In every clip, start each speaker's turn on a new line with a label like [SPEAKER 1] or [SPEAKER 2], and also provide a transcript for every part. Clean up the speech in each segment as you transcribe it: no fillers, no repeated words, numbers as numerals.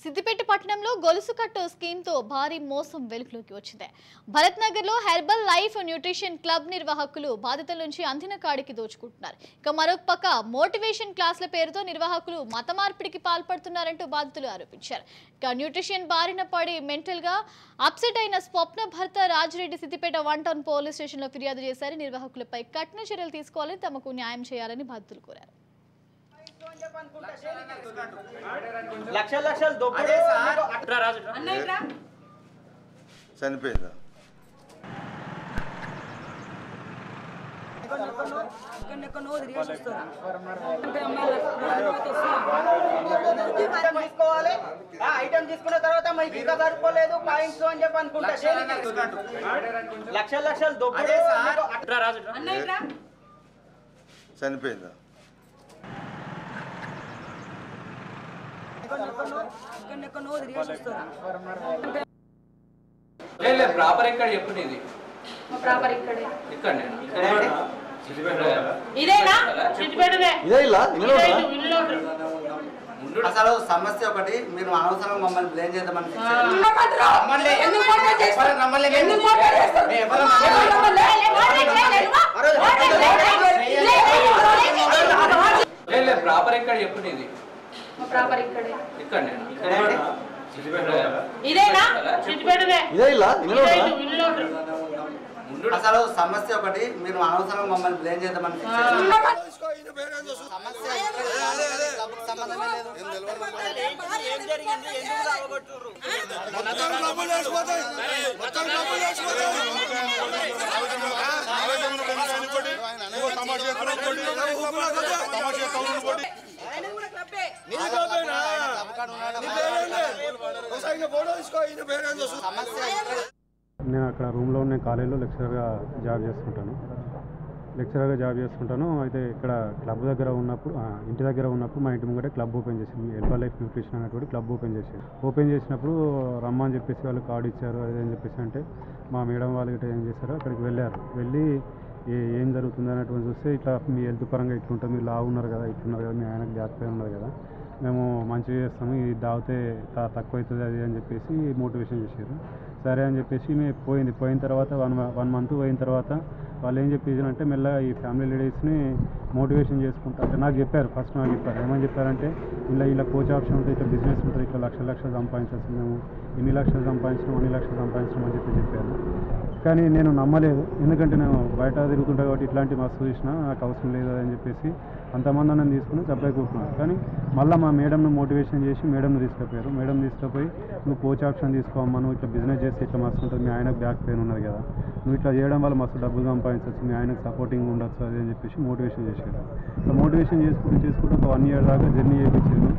[SPEAKER 1] సిద్దిపేట పట్టణంలో గొలుసు కట్టు స్కీమ్ తో భారీ మోసం వెలుగులోకి వచ్చింది. భరత్ నగర్ లో హెర్బల్ లైఫ్ న్యూట్రిషన్ క్లబ్ నిర్వాహకులు బాధితుల నుంచి అందిన కాడికి దోచుకుంటున్నారు. ఇక మరొక పక్క మోటివేషన్ క్లాసుల పేరుతో నిర్వాహకులు మత మార్పిడికి పాల్పడుతున్నారంటూ బాధితులు ఆరోపించారు. ఇక న్యూట్రిషన్ బారిన పడి మెంటల్ గా అప్సెట్ అయిన స్వప్న భర్త Rajireddy Siddipet 1 town police station లో ఫిర్యాదు చేశారు. నిర్వాహకులపై కఠిన చర్యలు తీసుకోవాలని, తమకు న్యాయం చేయాలని బాధితులు కోరారు.
[SPEAKER 2] చనిపోయిందా?
[SPEAKER 3] ఐటమ్ తీసుకున్న తర్వాత మనకి ఇంకా సరిపోలేదు పాయింట్స్ అని చెప్పి అనుకుంటా. లక్షలు
[SPEAKER 2] చనిపోయిందా?
[SPEAKER 4] ప్రాపర్ ఎక్కడ చెప్పునేది
[SPEAKER 5] ప్రాపర్ ఇక్కడే
[SPEAKER 4] ఇక్కడనే
[SPEAKER 5] ఇదేనా సిద్దిపేటనే
[SPEAKER 2] ఇదే ఇలా
[SPEAKER 3] అసలు సమస్య ఒకటి, మీరు అనవసరం మమ్మల్ని బ్లేమ్ చేద్దామని
[SPEAKER 4] ప్రాపర్ ఎక్కడ చెప్పునేది
[SPEAKER 5] ప్రాపర్ ఇక్కడే
[SPEAKER 4] ఇక్కడనే
[SPEAKER 5] ఇదేనా సిద్దిపేటనే
[SPEAKER 2] ఇదే ఇలా
[SPEAKER 3] అసలు సమస్య ఒకటి, మీరు అనవసరం మమ్మల్ని బ్లేమ్ చేద్దామని
[SPEAKER 6] నేను అక్కడ రూమ్లో ఉన్న కాలేజీలో లెక్చరర్గా జాబ్ చేస్తుంటాను. అయితే ఇక్కడ క్లబ్ దగ్గర ఉన్నప్పుడు, ఇంటి దగ్గర ఉన్నప్పుడు మా ఇంటి ముంగటే క్లబ్ ఓపెన్ చేసింది. హెర్బల్ లైఫ్ న్యూట్రిషన్ అనేటువంటి క్లబ్ ఓపెన్ చేసినప్పుడు రమ్మని చెప్పేసి వాళ్ళు కార్డు ఇచ్చారు. అదేం చెప్పేసి అంటే మా మేడం వాళ్ళు ఇట్లా ఏం చేశారో అక్కడికి వెళ్ళి ఏం జరుగుతుంది అనేటువంటి చూస్తే ఇట్లా మీ హెల్త్ పరంగా ఇట్లుంటుంది, మీరు లావు ఉన్నారు కదా, ఇట్లున్నారు కదా, మీ ఆయనకు జాగ్రత్తగా ఉన్నారు కదా, మేము మంచిగా చేస్తాము, ఇది దాగితే తక్కువ అవుతుంది అది అని చెప్పేసి మోటివేషన్ చేశారు. సరే అని చెప్పేసి మేము పోయిన తర్వాత వన్ మంత్ పోయిన తర్వాత వాళ్ళు ఏం చెప్పేసారంటే మెల్లగా ఈ ఫ్యామిలీ లీడర్స్ని మోటివేషన్ చేసుకుంటా అంటే నాకు చెప్పారు. ఫస్ట్ నాకు చెప్పారు, ఏమని చెప్పారంటే ఇలా కోచ్ ఆప్షన్ ఉంటుంది, ఇట్లా బిజినెస్ ఉంటుంది, ఇట్లా లక్షలు సంపాదించాల్సి, మేము ఇన్ని లక్షలు సంపాదించడం అన్ని లక్షలు సంపాదించడం అని చెప్పారు. కానీ నేను నమ్మలేదు, ఎందుకంటే నేను బయట తిరుగుతుంటా కాబట్టి ఇట్లాంటి మస్తు చూసినా నాకు అవసరం లేదు అని చెప్పేసి అంతమంది నన్ను తీసుకుని సప్లై కూర్చున్నాను. కానీ మళ్ళీ మా మేడంను మోటివేషన్ చేసి మేడంను తీసుకుపోయి నువ్వు కోచ్ ఆప్షన్ తీసుకోమ్మా, నువ్వు ఇట్లా బిజినెస్ చేస్తే ఇట్లా మస్తు ఉంటుంది, మీ ఆయనకు బ్యాక్ పెయిన్ ఉన్నది కదా, నువ్వు ఇట్లా చేయడం వల్ల మస్తు డబ్బులు సంపాదించవచ్చు, మీ ఆయనకు సపోర్టింగ్ ఉండొచ్చు అది అని చెప్పేసి మోటివేషన్ చేశారు. ఇట్లా మోటివేషన్ చేసుకుంటూ ఒక 1 ఇయర్ దాకా జర్నీ చేయించారు.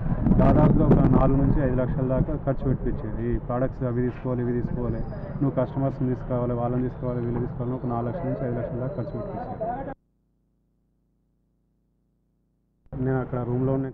[SPEAKER 6] దాదాపుగా ఒక 4 నుంచి 5 లక్షల దాకా ఖర్చు పెట్టించారు. ఈ ప్రోడక్ట్స్ అవి తీసుకోవాలి, నువ్వు కస్టమర్స్ని తీసుకోవాలి, వాళ్ళని తీసుకోవాలి, వీళ్ళు తీసుకోవాలి, ఒక 4 లక్షల నుంచి 5 లక్షల దాకా ఖర్చు పెట్టించారు. నేను అక్కడ రూమ్లో ఉన్న